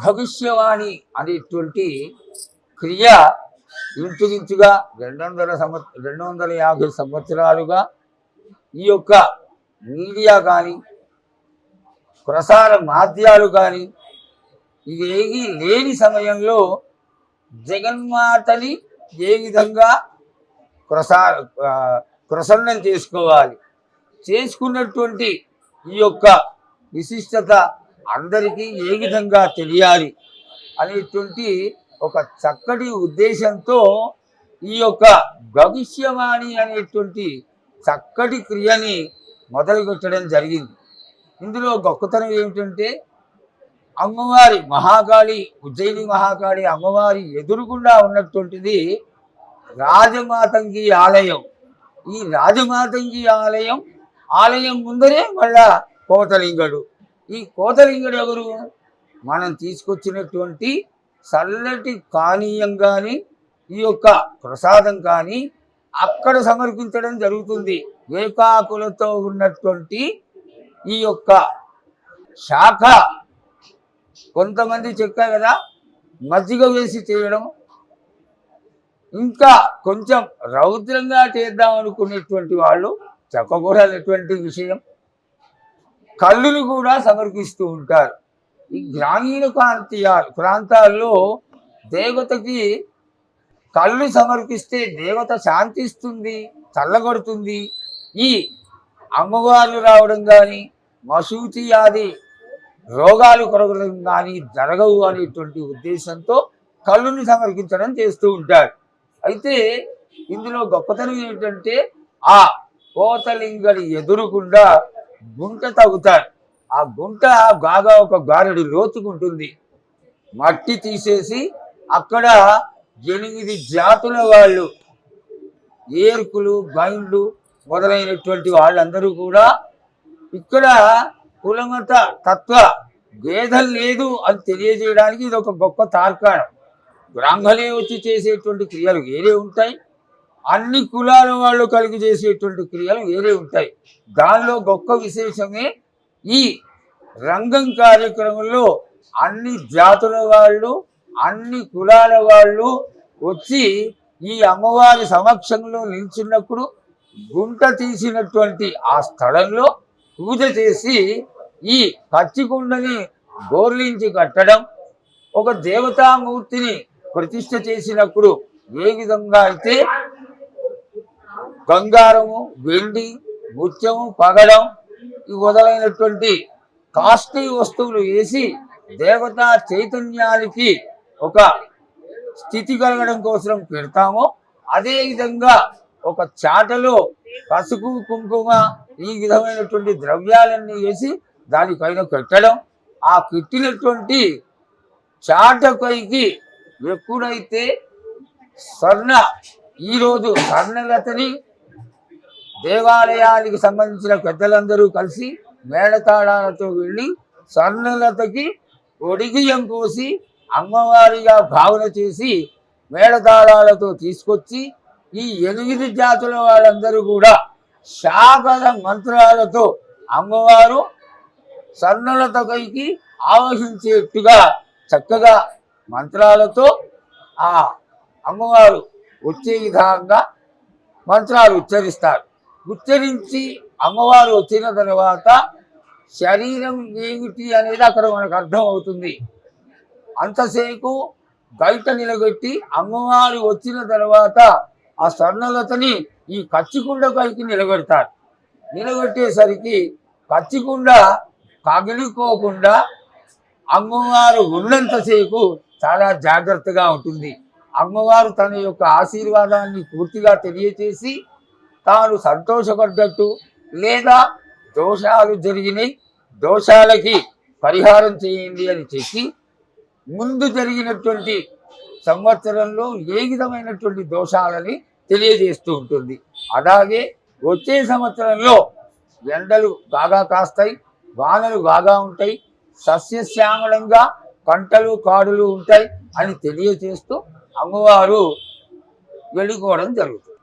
భవిష్యవాణి అనేటువంటి క్రియ ఇంచుమించుగా 250 సంవత్సరాలుగా ఈ యొక్క మీడియా కానీ ప్రసార మాధ్యాలు కానీ ఇవేవి లేని సమయంలో జగన్మాతని ఏ విధంగా ప్రసన్నం చేసుకోవాలి, చేసుకున్నటువంటి ఈ యొక్క విశిష్టత అందరికీ ఏ విధంగా తెలియాలి అనేటువంటి ఒక చక్కటి ఉద్దేశంతో ఈ యొక్క భవిష్యవాణి అనేటువంటి చక్కటి క్రియని మొదలుపెట్టడం జరిగింది. ఇందులో గొప్పతనం ఏమిటంటే అమ్మవారి మహాకాళి, ఉజ్జయిని మహాకాళి అమ్మవారి ఎదురుగుండా ఉన్నటువంటిది రాజమాతంగి ఆలయం. ఈ రాజమాతంగి ఆలయం ముందరే మళ్ళా కోటలింగడు. ఈ కోటలింగడు ఎవరు? మనం తీసుకొచ్చినటువంటి చల్లటి పానీయం కానీ ఈ యొక్క ప్రసాదం కానీ అక్కడ సమర్పించడం జరుగుతుంది. వేపాకులతో ఉన్నటువంటి ఈ యొక్క శాఖ కొంతమంది చెప్పారు కదా, మజ్జిగ వేసి చేయడం, ఇంకా కొంచెం రౌద్రంగా చేద్దాం అనుకునేటువంటి వాళ్ళు చెప్పకూడనటువంటి విషయం. కళ్ళును కూడా సమర్పిస్తూ ఉంటారు. ఈ గ్రామీణ ప్రాంతాల్లో దేవతకి కళ్ళు సమర్పిస్తే దేవత శాంతిస్తుంది, చల్లగొడుతుంది. ఈ అమ్మవార్లు రావడం కానీ, మసూచి ఆది రోగాలు కొరగడం కానీ జరగవు అనేటువంటి ఉద్దేశంతో కళ్ళుని సమర్పించడం చేస్తూ ఉంటారు. అయితే ఇందులో గొప్పతనం ఏంటంటే ఆ కోతలింగడి ఎదురుకుండా గుంట తవ్వుతారు. ఆ గుంట బాగా ఒక గారెడు లోతుకుంటుంది. మట్టి తీసేసి అక్కడ 8 జాతుల వాళ్ళు, ఏర్కులు, గైండ్లు మొదలైనటువంటి వాళ్ళందరూ కూడా ఇక్కడ కులమత తత్వ భేదం లేదు అని తెలియజేయడానికి ఇది ఒక గొప్ప తార్కాణం. బ్రాహ్మణే వచ్చి చేసేటువంటి క్రియలు వేరే ఉంటాయి, అన్ని కులాల వాళ్ళు కలిగి చేసేటువంటి క్రియలు వేరే ఉంటాయి. దానిలో గొప్ప విశేషమే ఈ రంగం కార్యక్రమంలో అన్ని జాతుల వాళ్ళు, అన్ని కులాల వాళ్ళు వచ్చి ఈ అమ్మవారి సమక్షంలో నిల్చున్నప్పుడు గుంట తీసినటువంటి ఆ స్థలంలో పూజ చేసి ఈ పచ్చికుండని బోర్లించి కట్టడం, ఒక దేవతామూర్తిని ప్రతిష్ఠ చేసినప్పుడు ఏ విధంగా అయితే బంగారము, వెండి, ముత్యము, పగడం ఈ మొదలైనటువంటి కాస్ట్లీ వస్తువులు వేసి దేవతా చైతన్యానికి ఒక స్థితి కలగడం కోసం పెడతామో, అదే విధంగా ఒక చాటలో పసుపు, కుంకుమ ఈ విధమైనటువంటి ద్రవ్యాలన్నీ వేసి దానిపైన పెట్టడం, ఆ పెట్టినటువంటి చాటపైకి ఎప్పుడైతే ఈరోజు స్వర్ణలతని దేవాలయానికి సంబంధించిన పెద్దలందరూ కలిసి మేళతాళాలతో వెళ్ళి స్వర్ణలతకి ఒడిగియం కోసి అమ్మవారిగా భావన చేసి మేళతాళాలతో తీసుకొచ్చి ఈ 8 జాతుల వాళ్ళందరూ కూడా శాపద మంత్రాలతో అమ్మవారు స్వర్ణలతకి ఆవహించేట్టుగా చక్కగా మంత్రాలతో ఆ అమ్మవారు వచ్చే విధంగా మంత్రాలు ఉచ్చరిస్తారు. ఉచ్చరించి అమ్మవారు వచ్చిన తర్వాత శరీరం ఏమిటి అనేది అక్కడ మనకు అర్థం అవుతుంది. అంతసేపు బయట నిలబెట్టి అమ్మవారు వచ్చిన తర్వాత ఆ స్వర్ణలతని ఈ కచ్చికుండ పైకి నిలబెడతారు. నిలబెట్టేసరికి కచ్చికుండ పగిలిపోకుండా అమ్మవారు ఉన్నంతసేపు చాలా జాగ్రత్తగా ఉంటుంది. అమ్మవారు తన యొక్క ఆశీర్వాదాన్ని పూర్తిగా తెలియచేసి తాను సంతోషపడ్డట్టు, లేదా దోషాలు జరిగినాయి, దోషాలకి పరిహారం చేయండి అని చెప్పి ముందు జరిగినటువంటి సంవత్సరంలో ఏ విధమైనటువంటి దోషాలని తెలియజేస్తూ ఉంటుంది. అలాగే వచ్చే సంవత్సరంలో ఎండలు బాగా కాస్తాయి, వానలు బాగా ఉంటాయి, సస్యశ్యామలంగా పంటలు కాడులు ఉంటాయి అని తెలియజేస్తూ అమ్మవారు వెళ్ళిపోవడం జరుగుతుంది.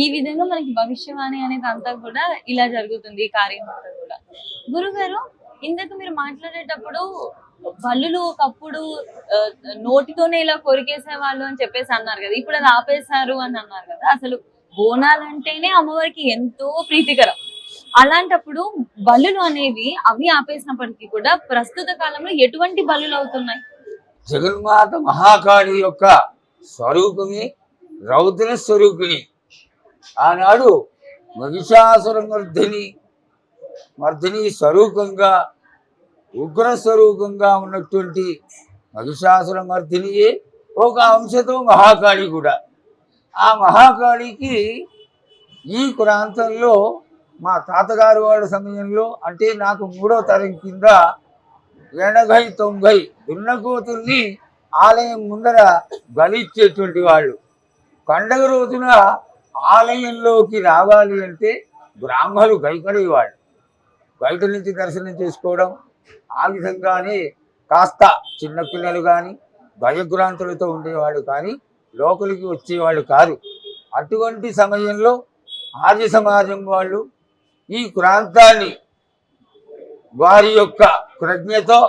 ఈ విధంగా మనకి భవిష్యవాణి అనేది అంతా కూడా ఇలా జరుగుతుంది. ఈ కార్యం అంతా కూడా. గురుగారు, ఇందాక మీరు మాట్లాడేటప్పుడు బల్లులు ఒకప్పుడు నోటితోనే ఇలా కొరికేసే వాళ్ళు అని చెప్పేసి అన్నారు కదా, ఇప్పుడు అది ఆపేశారు అని అన్నారు కదా. అసలు బోనాలంటేనే అమ్మవారికి ఎంతో ప్రీతికరం. అలాంటప్పుడు బలులు అనేవి అవి ఆపేసినప్పటికీ కూడా ప్రస్తుత కాలంలో ఎటువంటి బలులు అవుతున్నాయి? జగన్మాత మహాకాళి యొక్క స్వరూపమే రౌద్ర స్వరూపిణి. ఆనాడు మహిషాసుర మర్దిని స్వరూపంగా, ఉగ్ర స్వరూపంగా ఉన్నటువంటి మహిషాసుర మర్దినియే ఒక అంశతో మహాకాళి కూడా. ఆ మహాకాళికి ఈ ప్రాంతంలో మా తాతగారు వాళ్ళ సమయంలో, అంటే నాకు 3వ తరం కింద 80-90 దున్నకోతుల్ని ఆలయం ముందర బలిచ్చేటువంటి వాళ్ళు. పండగ రోజున ఆలయంలోకి రావాలి అంటే బ్రాహ్మణులు భయపడేవాళ్ళు. బయట నుంచి దర్శనం చేసుకోవడం, ఆ విధంగానే కాస్త చిన్నపిల్లలు కానీ భయభ్రాంతులతో ఉండేవాళ్ళు, కానీ లోపలికి వచ్చేవాళ్ళు కాదు. అటువంటి సమయంలో ఆర్య సమాజం వాళ్ళు ఈ ప్రాంతాన్ని వారి యొక్క ప్రజ్ఞతో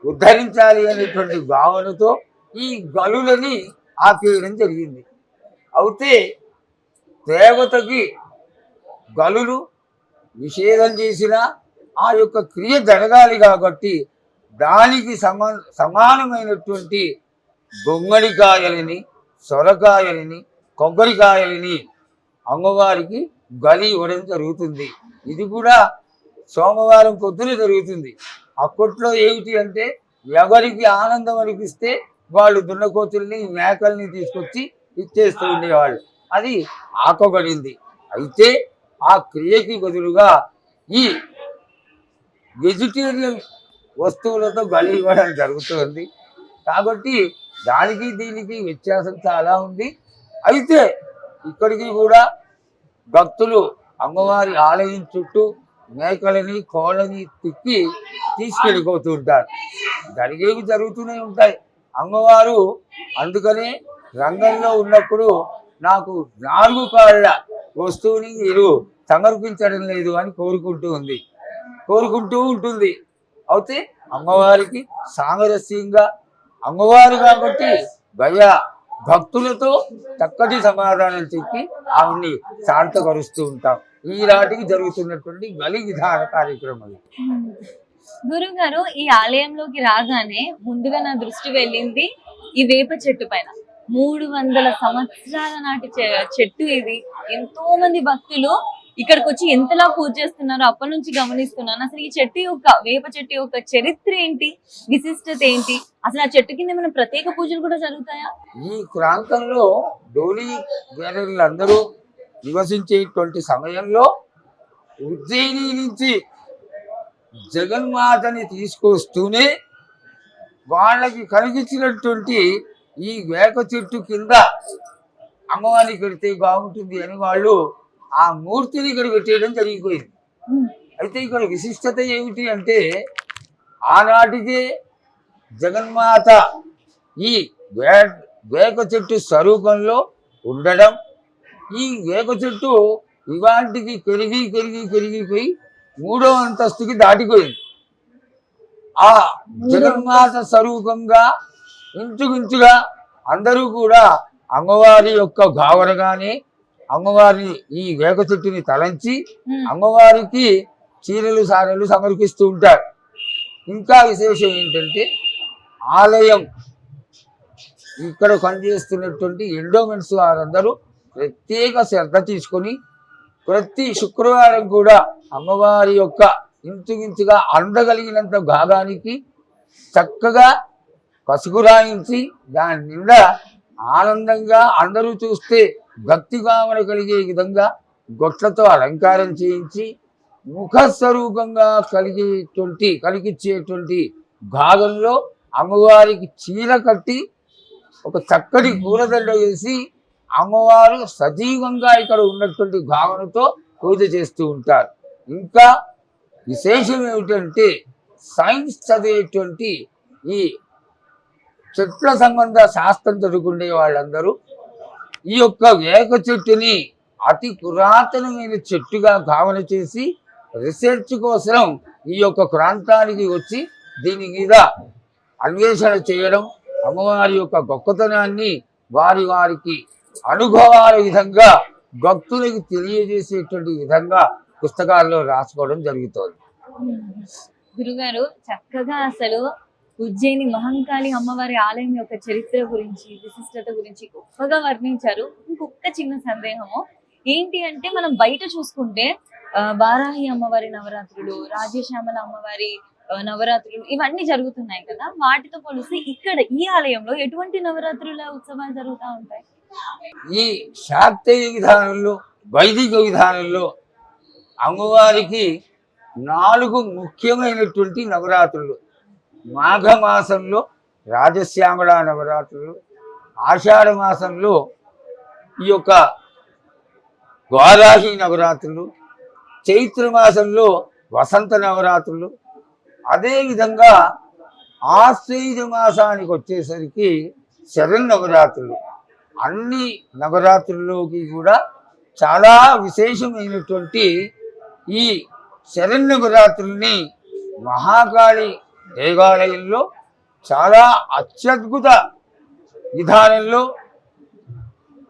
ఉద్ధరించాలి అనేటువంటి భావనతో ఈ గలులని ఆపేయడం జరిగింది. అయితే దేవతకి గలులు నిషేధం చేసిన ఆ యొక్క క్రియ జరగాలి కాబట్టి దానికి సమానమైనటువంటి గుమ్మడికాయలని, సొరకాయలని, కొబ్బరికాయలని అమ్మవారికి బలి ఇవ్వడం జరుగుతుంది. ఇది కూడా సోమవారం పొద్దున జరుగుతుంది. అప్పట్లో ఏమిటి అంటే ఎవరికి ఆనందం అనిపిస్తే వాళ్ళు దున్నకోతుల్ని, మేకల్ని తీసుకొచ్చి ఇచ్చేస్తూ ఉండేవాళ్ళు. అది ఆపబడింది. అయితే ఆ క్రియకి బదులుగా ఈ వెజిటేరియన్ వస్తువులతో బలి ఇవ్వడం జరుగుతుంది. కాబట్టి దానికి దీనికి వ్యత్యాసం చాలా ఉంది. అయితే ఇక్కడికి కూడా భక్తులు అమ్మవారి ఆలయం చుట్టూ మేకలని, కోళ్ళని తిప్పి తీసుకెళ్ళిపోతూ ఉంటారు. జరిగేవి జరుగుతూనే ఉంటాయి. అమ్మవారు అందుకనే రంగంలో ఉన్నప్పుడు నాకు 4 కాళ్ళ వస్తువుని మీరు సమర్పించడం లేదు అని కోరుకుంటూ ఉంటుంది. అయితే అమ్మవారికి సామరస్యంగా అమ్మవారు కాబట్టి భక్తులతో చక్కటి సమాధానం చెప్పి ఆవిడ్ని శాంతపరుస్తూ ఉంటాం. ఈనాటికి జరుగుతున్నటువంటి బలి విధాన కార్యక్రమం. గురువు గారు, ఈ ఆలయంలోకి రాగానే ముందుగా నా దృష్టి వెళ్ళింది ఈ వేప చెట్టు పైన. 300 సంవత్సరాల నాటి చెట్టు ఇది. ఎంతో మంది భక్తులు ఇక్కడికి వచ్చి ఎంతలా పూజ చేస్తున్నారో అప్పటి నుంచి గమనిస్తున్నాను. అసలు ఈ చెట్టు యొక్క, వేప చెట్టు యొక్క చరిత్ర ఏంటి, విశిష్టత ఏంటి, అసలు ఆ చెట్టు కింద మనం ప్రత్యేక పూజలు కూడా జరుగుతాయా? ఈ ప్రాంతంలో డోలి అందరూ నివసించేటువంటి సమయంలో ఉజ్జయిని నుంచి జగన్మాతని తీసుకొస్తూనే వాళ్ళకి కలిగించినటువంటి ఈ వేప చెట్టు కింద అమ్మవారిని పెడితే బాగుంటుంది అని వాళ్ళు ఆ మూర్తిని ఇక్కడ పెట్టేయడం జరిగిపోయింది. అయితే ఇక్కడ విశిష్టత ఏమిటి అంటే ఆనాటికే జగన్మాత ఈ వేప చెట్టు స్వరూపంలో ఉండడం, ఈ వేప చెట్టు ఇవాంటికి పెరిగిపోయి 3వ అంతస్తుకి దాటిపోయింది. ఆ జగన్మాత స్వరూపంగా ఇంచుమించుగా అందరూ కూడా అమ్మవారి యొక్క భావనగానే అమ్మవారిని ఈ వేప చెట్టుని తలంచి అమ్మవారికి చీరలు, సారెలు సమర్పిస్తూ ఉంటారు. ఇంకా విశేషం ఏంటంటే ఆలయం ఇక్కడ పనిచేస్తున్నటువంటి ఎండోమెంట్స్ వారందరూ ప్రత్యేక శ్రద్ధ తీసుకొని ప్రతి శుక్రవారం కూడా అమ్మవారి యొక్క ఇంచుమించుగా అందగలిగినంత భాగానికి చక్కగా పసుపు రాయించి దాని నిండా ఆనందంగా అందరూ చూస్తే భక్తి భావన కలిగే విధంగా గొట్లతో అలంకారం చేయించి ముఖ స్వరూపంగా కలిగించేటువంటి భాగంలో అమ్మవారికి చీర కట్టి ఒక చక్కటి పూలదండ వేసి అమ్మవారు సజీవంగా ఇక్కడ ఉన్నటువంటి భావనతో పూజ చేస్తూ ఉంటారు. ఇంకా విశేషం ఏమిటంటే సైన్స్ చదివేటువంటి ఈ చెట్ల సంబంధ శాస్త్రం చదువుకునే వాళ్ళందరూ ఈ యొక్క వేప చెట్టుని అతి పురాతనమైన చెట్టుగా భావన చేసి రీసెర్చ్ కోసం ఈ యొక్క ప్రాంతానికి వచ్చి దీని మీద అన్వేషణ చేయడం, అమ్మవారి యొక్క గొప్పతనాన్ని వారికి అనుభవాల విధంగా భక్తులకు తెలియజేసేటువంటి విధంగా పుస్తకాల్లో రాసుకోవడం జరుగుతుంది. గురుగారు, చక్కగా అసలు ఉజ్జయిని మహంకాళి అమ్మవారి ఆలయం యొక్క చరిత్ర గురించి, విశిష్టత గురించి గొప్పగా వర్ణించారు. ఇంకొక చిన్న సందేహము ఏంటి అంటే, మనం బయట చూసుకుంటే వారాహి అమ్మవారి నవరాత్రులు, రాజశ్యామల అమ్మవారి నవరాత్రులు ఇవన్నీ జరుగుతున్నాయి కదా. వాటితో పోలిసి ఇక్కడ ఈ ఆలయంలో ఎటువంటి నవరాత్రుల ఉత్సవాలు జరుగుతూ ఉంటాయి? ఈ శాక్తేయ విధానంలో, వైదిక విధానంలో అమ్మవారికి 4 ముఖ్యమైనటువంటి నవరాత్రులు. మాఘమాసంలో రాజశ్యామల నవరాత్రులు, ఆషాఢ మాసంలో ఈ యొక్క వారాహి నవరాత్రులు, చైత్ర మాసంలో వసంత నవరాత్రులు, అదేవిధంగా ఆశ్వయుజ మాసానికి వచ్చేసరికి శరన్నవరాత్రులు. అన్ని నవరాత్రుల్లోకి కూడా చాలా విశేషమైనటువంటి ఈ శరన్నవరాత్రుల్ని మహాకాళి దేవాలయంలో చాలా అత్యద్భుత విధానంలో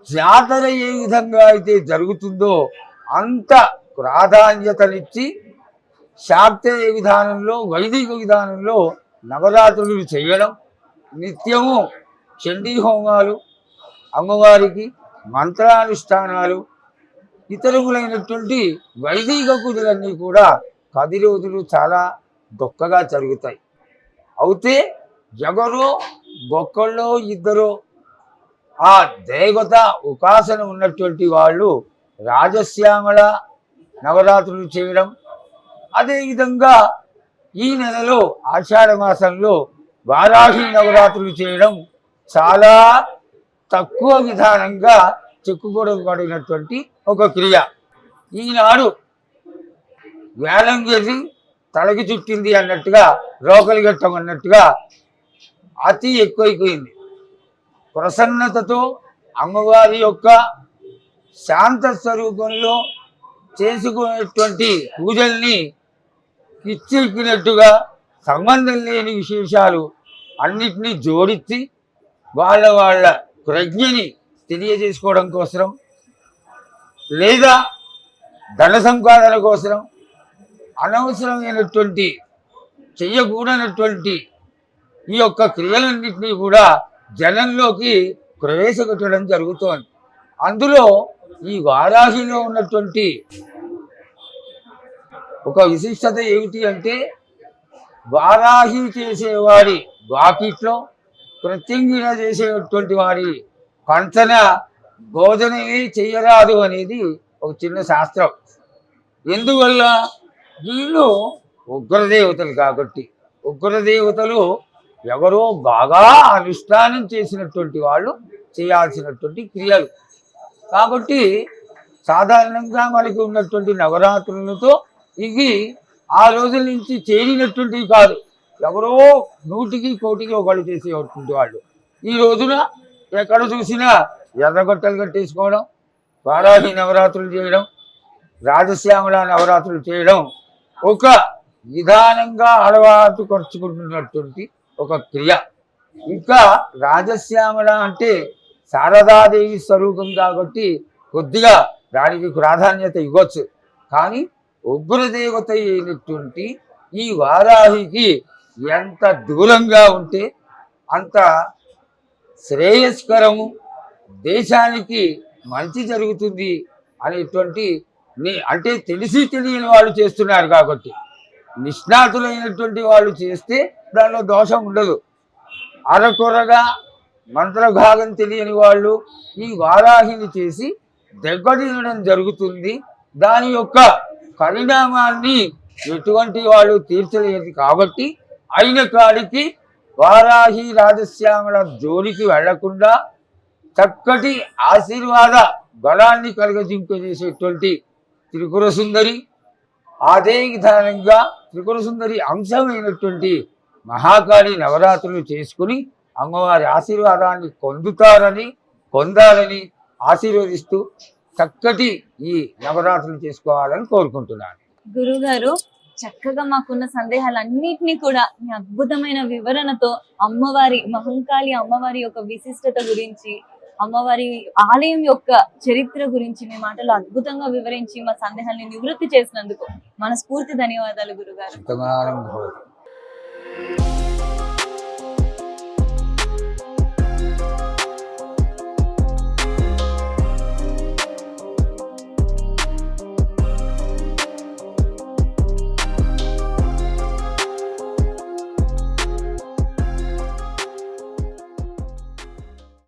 జాతర ఏ విధంగా అయితే జరుగుతుందో అంత ప్రాధాన్యతనిచ్చి శాక్తేయ విధానంలో వైదిక విధానంలో నవరాత్రులు చేయడం, నిత్యము చండీ హోమాలు, అమ్మవారికి మంత్రానుష్ఠానాలు, ఇతరములైనటువంటి వైదిక పూజలన్నీ కూడా 10 రోజులు చాలా గొప్పగా జరుగుతాయి. అయితే ఎవరో ఒక్కళ్ళో ఇద్దరో ఆ దేవత ఉపాసన ఉన్నటువంటి వాళ్ళు రాజశ్యామల నవరాత్రులు చేయడం, అదేవిధంగా ఈ నెలలో ఆషాఢ మాసంలో వారాహి నవరాత్రులు చేయడం చాలా తక్కువ విధానంగా చెప్పుకోబడినటువంటి ఒక క్రియ. ఈనాడు వేలం చేసి తలకి చుట్టింది అన్నట్టుగా, రోకలి గట్టం అన్నట్టుగా అతి ఎక్కువైపోయింది. ప్రసన్నతతో అమ్మవారి యొక్క శాంత స్వరూపంలో చేసుకునేటువంటి పూజల్ని పిచ్చెక్కినట్టుగా సంబంధం లేని విశేషాలు అన్నిటినీ జోడించి వాళ్ళ ప్రజ్ఞని తెలియజేసుకోవడం కోసం, లేదా ధన సంపాదన కోసం అనవసరమైనటువంటి చెయ్యకూడనటువంటి ఈ యొక్క క్రియలన్నింటినీ కూడా జనంలోకి ప్రవేశపెట్టడం జరుగుతోంది. అందులో ఈ వారాహిలో ఉన్నటువంటి ఒక విశిష్టత ఏమిటి అంటే, వారాహి చేసేవాడి వాకిట్లో ప్రత్యంగిన చేసేటువంటి వాడి పంచన భోజనమే చెయ్యరాదు అనేది ఒక చిన్న శాస్త్రం. ఎందువల్ల? వీళ్ళు ఉగ్రదేవతలు కాబట్టి. ఉగ్రదేవతలు ఎవరో బాగా అనుష్ఠానం చేసినటువంటి వాళ్ళు చేయాల్సినటువంటి క్రియలు కాబట్టి, సాధారణంగా మనకి ఉన్నటువంటి నవరాత్రులతో ఇవి ఆ రోజుల నుంచి చేరినటువంటివి కాదు. ఎవరో 100కి 1,00,000కి ఒకళ్ళు చేసేటువంటి వాళ్ళు ఈ రోజున ఎక్కడ చూసినా ఎర్రగొట్టలు కట్టేసుకోవడం, వారాహి నవరాత్రులు చేయడం, రాజశ్యామల నవరాత్రులు చేయడం ఒక విధానంగా అలవాటు పరుచుకుంటున్నటువంటి ఒక క్రియ. ఇంకా రాజశ్యామల అంటే శారదాదేవి స్వరూపం కాబట్టి కొద్దిగా దానికి ప్రాధాన్యత ఇవ్వచ్చు. కానీ ఉగ్రదేవత అయినటువంటి ఈ వారాహికి ఎంత దూరంగా ఉంటే అంత శ్రేయస్కరము, దేశానికి మంచి జరుగుతుంది అనేటువంటి అంటే తెలిసి తెలియని వాళ్ళు చేస్తున్నారు కాబట్టి, నిష్ణాతులైనటువంటి వాళ్ళు చేస్తే దానిలో దోషం ఉండదు. అరకొరగా మంత్రభాగం తెలియని వాళ్ళు ఈ వారాహిని చేసి దెబ్బతినడం జరుగుతుంది. దాని యొక్క పరిణామాన్ని ఎటువంటి వాళ్ళు తీర్చలేదు కాబట్టి, అయిన కాడికి వారాహి రాజశ్యామల జోలికి వెళ్లకుండా చక్కటి ఆశీర్వాద బలాన్ని కలుగజింపజేసేటువంటి త్రిపుర సుందరి, అదే విధానంగా త్రిపుర సుందరి అంశమైనటువంటి మహాకాళి నవరాత్రులు చేసుకుని అమ్మవారి ఆశీర్వాదాన్ని పొందాలని ఆశీర్వదిస్తూ చక్కటి ఈ నవరాత్రులు చేసుకోవాలని కోరుకుంటున్నాను. గురుగారు, చక్కగా మాకున్న సందేహాలన్నిటినీ కూడా మీ అద్భుతమైన వివరణతో అమ్మవారి మహంకాళి అమ్మవారి యొక్క విశిష్టత గురించి, అమ్మవారి ఆలయం యొక్క చరిత్ర గురించి మీ మాటలో అద్భుతంగా వివరించి మా సందేహాన్ని నివృత్తి చేసినందుకు మనస్ఫూర్తి ధన్యవాదాలు గురుగారు.